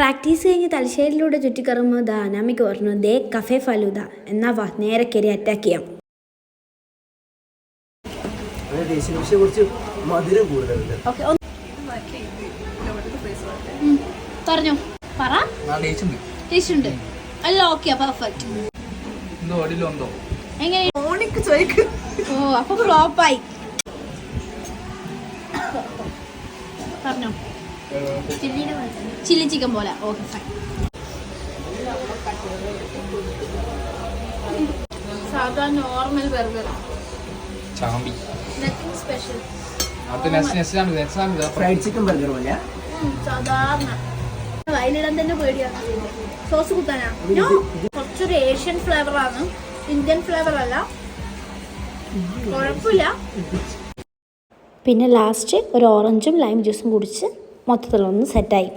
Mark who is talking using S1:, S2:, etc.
S1: Practice കഴിഞ്ഞ് തലശ്ശേരിയിലൂടെ ചുറ്റിക്കറങ്ങുമ്പോൾ അനാമിക്ക് പറഞ്ഞു, ദേ cafe falooda, എന്നാ വാ നേരെ കയറി അറ്റാക്ക് ചെയ്യാം. പറഞ്ഞോ, പറ. ടേസ്റ്റ് ഉണ്ട് അല്ല? Okay, perfect. എങ്ങനെ? ഓ, അപ്പൊ ഫ്ലോപ്പായി. പറഞ്ഞോ. ചില്ലി ചിക്കൻ പോലെ. Okay, fine. സാധാ normal burger, nothing special.
S2: Fried chicken burger പോലെ
S1: സാധാരണ. വയലിടാൻ തന്നെ പേടിയാണ്. സോസ് കുത്താനാ? കുറച്ചൊരു ഏഷ്യൻ ഫ്ലേവർ ആണ്, ഇന്ത്യൻ ഫ്ലേവർ അല്ല. കുഴപ്പമില്ല. പിന്നെ ലാസ്റ്റ് ഒരു ഓറഞ്ചും ലൈം ജ്യൂസും കുടിച്ച് മൊത്തത്തിലൊന്ന് സെറ്റായി.